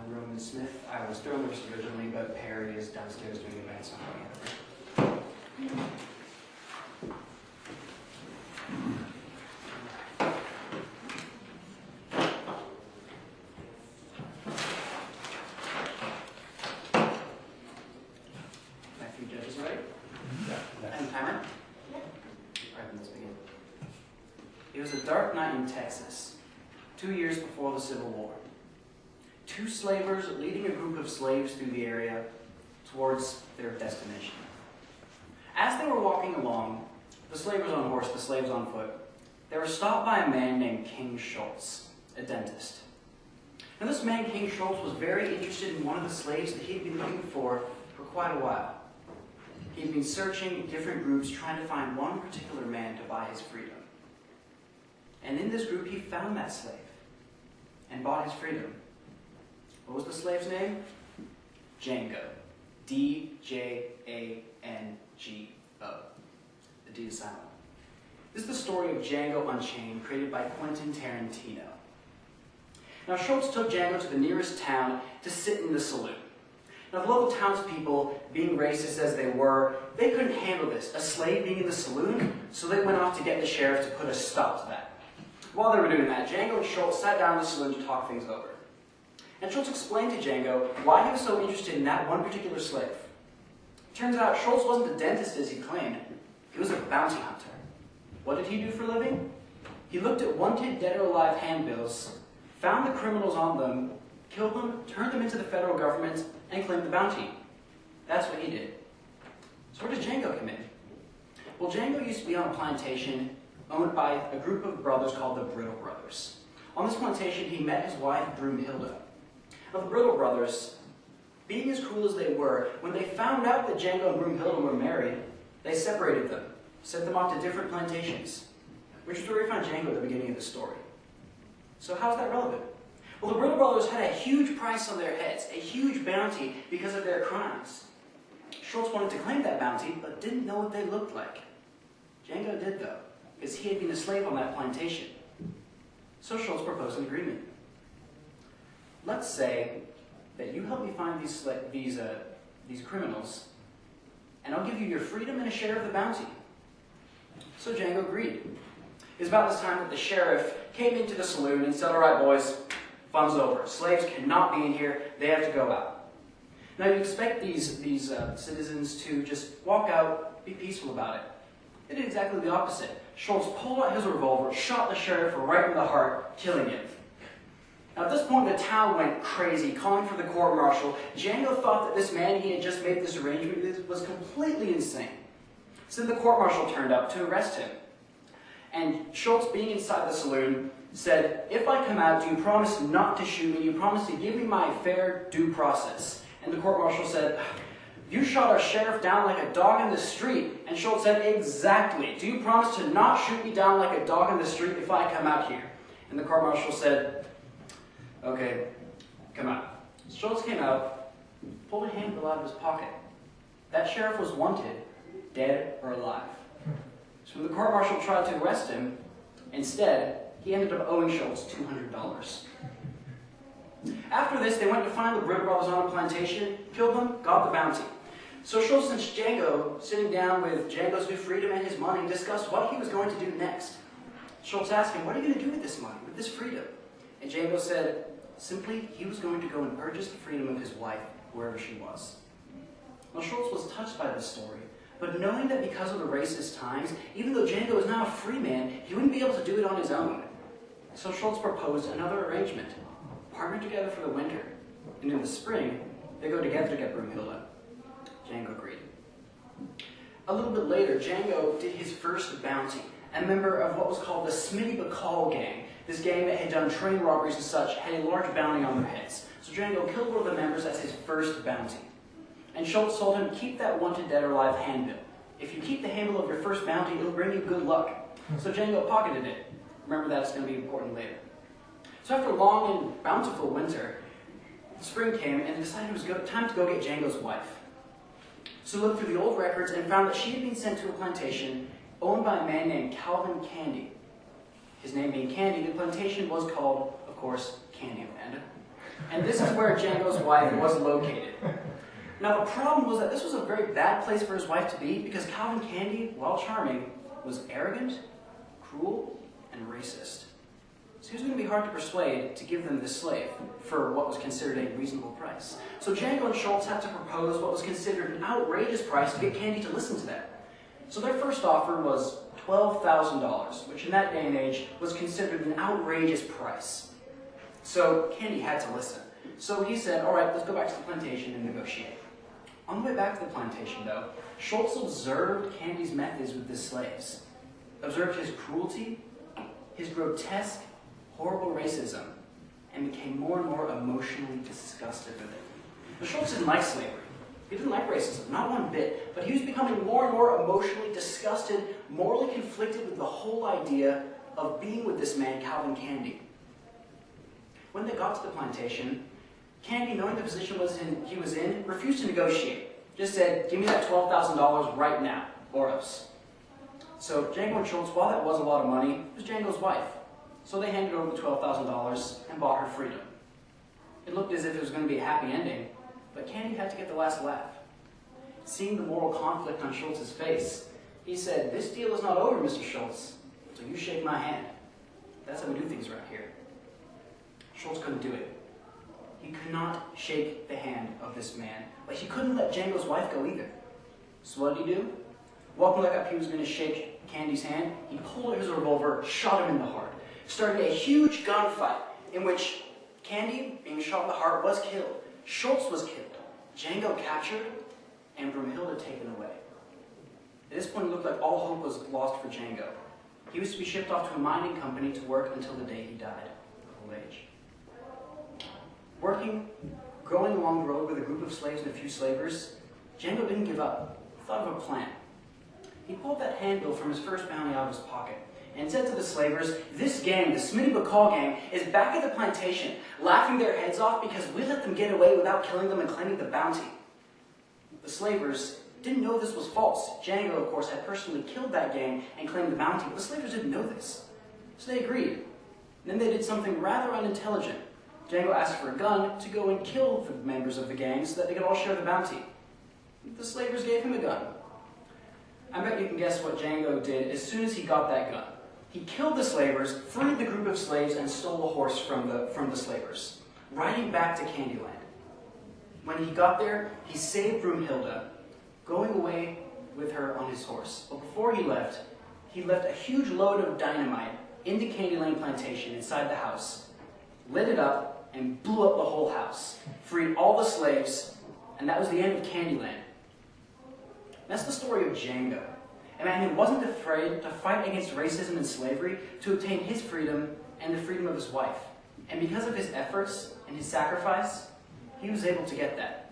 room in Smith. I was thrown this originally, but Perry is downstairs doing events on the other. It was a dark night in Texas, 2 years before the Civil War. Two slavers leading a group of slaves through the area towards their destination. As they were walking along, the slavers on horse, the slaves on foot, they were stopped by a man named King Schultz, a dentist. Now this man, King Schultz, was very interested in one of the slaves that he'd been looking for quite a while. He'd been searching different groups trying to find one particular man to buy his freedom. And in this group, he found that slave and bought his freedom. What was the slave's name? Django. D-J-A-N-G-O. The D is silent. This is the story of Django Unchained, created by Quentin Tarantino. Now, Schultz took Django to the nearest town to sit in the saloon. Now, the local townspeople, being racist as they were, they couldn't handle this, a slave being in the saloon, so they went off to get the sheriff to put a stop to that. While they were doing that, Django and Schultz sat down in the saloon to talk things over. And Schultz explained to Django why he was so interested in that one particular slave. Turns out Schultz wasn't the dentist as he claimed. He was a bounty hunter. What did he do for a living? He looked at wanted dead or alive handbills, found the criminals on them, killed them, turned them into the federal government, and claimed the bounty. That's what he did. So where did Django come in? Well, Django used to be on a plantation owned by a group of brothers called the Brittle Brothers. On this plantation, he met his wife, Broomhilda. Now, the Brittle Brothers, being as cruel as they were, when they found out that Django and Broomhilda were married, they separated them, sent them off to different plantations, which is where we find Django at the beginning of the story. So how is that relevant? Well, the Brittle Brothers had a huge price on their heads, a huge bounty because of their crimes. Schultz wanted to claim that bounty, but didn't know what they looked like. Django did, though, because he had been a slave on that plantation. So Schultz proposed an agreement. Let's say that you help me find these criminals, and I'll give you your freedom and a share of the bounty. So Django agreed. It was about this time that the sheriff came into the saloon and said, "All right, boys, fun's over. Slaves cannot be in here. They have to go out." Now you expect these citizens to just walk out, be peaceful about it. They did exactly the opposite. Schultz pulled out his revolver, shot the sheriff right in the heart, killing him. Now at this point, the town went crazy, calling for the court-martial. Django thought that this man he had just made this arrangement with was completely insane. So the court-martial turned up to arrest him. And Schultz, being inside the saloon, said, "If I come out, do you promise not to shoot me? You promise to give me my fair due process?" And the court-martial said, "You shot our sheriff down like a dog in the street." And Schultz said, "Exactly. Do you promise to not shoot me down like a dog in the street if I come out here?" And the court-martial said, "Okay, come out." Schultz came out, pulled a handbill out of his pocket. That sheriff was wanted, dead or alive. So when the court-martial tried to arrest him, instead, he ended up owing Schultz $200. After this, they went to find the Brittle Brothers on a plantation, killed them, got the bounty. So Schultz and Django, sitting down with Django's new freedom and his money, discussed what he was going to do next. Schultz asked him, "What are you going to do with this money, with this freedom?" And Django said, simply, he was going to go and purchase the freedom of his wife, wherever she was. Now Schultz was touched by this story, but knowing that because of the racist times, even though Django is now a free man, he wouldn't be able to do it on his own. So Schultz proposed another arrangement. Partner together for the winter, and in the spring, they go together to get Broomhilda. Django agreed. A little bit later, Django did his first bounty. A member of what was called the Smitty Bacall gang. This gang that had done train robberies and such had a large bounty on their heads. So Django killed one of the members as his first bounty. And Schultz told him, "Keep that wanted dead or alive handbill. If you keep the handle of your first bounty, it'll bring you good luck." So Django pocketed it. Remember, that's going to be important later. So after a long and bountiful winter, spring came and they decided it was time to go get Django's wife. So looked through the old records and found that she had been sent to a plantation owned by a man named Calvin Candy. His name being Candy, the plantation was called, of course, Candyland. And this is where Django's wife was located. Now the problem was that this was a very bad place for his wife to be because Calvin Candie, while charming, was arrogant, cruel, and racist. So he was going to be hard to persuade to give them this slave for what was considered a reasonable price. So Django and Schultz had to propose what was considered an outrageous price to get Candie to listen to them. So their first offer was $12,000, which in that day and age was considered an outrageous price. So Candie had to listen. So he said, all right, let's go back to the plantation and negotiate. On the way back to the plantation, though, Schultz observed Candie's methods with the slaves, observed his cruelty, his grotesque, horrible racism, and became more and more emotionally disgusted with it. Now, Schultz didn't like slavery. He didn't like racism, not one bit, but he was becoming more and more emotionally disgusted, morally conflicted with the whole idea of being with this man, Calvin Candie. When they got to the plantation, Candie, knowing the position he was in, refused to negotiate. Just said, give me that $12,000 right now, or else. So Django and Schultz, while that was a lot of money, was Django's wife. So they handed over the $12,000 and bought her freedom. It looked as if it was going to be a happy ending, but Candie had to get the last laugh. Seeing the moral conflict on Schultz's face, he said, this deal is not over, Mr. Schultz, so you shake my hand. That's how we do things around here. Schultz couldn't do it. He could not shake the hand of this man, but he couldn't let Django's wife go either. So what did he do? Walking like up, he was going to shake Candie's hand. He pulled out his revolver, shot him in the heart, starting a huge gunfight in which Candie, being shot in the heart, was killed. Schultz was killed. Django captured, and Brumhilde taken away. At this point, it looked like all hope was lost for Django. He was to be shipped off to a mining company to work until the day he died of old age. Going along the road with a group of slaves and a few slavers, Django didn't give up. He thought of a plan. He pulled that handbill from his first bounty out of his pocket and said to the slavers, this gang, the Smitty Bacall gang, is back at the plantation, laughing their heads off because we let them get away without killing them and claiming the bounty. The slavers didn't know this was false. Django, of course, had personally killed that gang and claimed the bounty, but the slavers didn't know this. So they agreed. And then they did something rather unintelligent. Django asked for a gun to go and kill the members of the gang so that they could all share the bounty. The slavers gave him a gun. I bet you can guess what Django did as soon as he got that gun. He killed the slavers, freed the group of slaves, and stole a horse from the slavers, riding back to Candyland. When he got there, he saved Brumhilde, going away with her on his horse. But before he left a huge load of dynamite into Candyland Plantation inside the house, lit it up, and blew up the whole house, freed all the slaves, and that was the end of Candyland. That's the story of Django, a man who wasn't afraid to fight against racism and slavery to obtain his freedom and the freedom of his wife. And because of his efforts and his sacrifice, he was able to get that.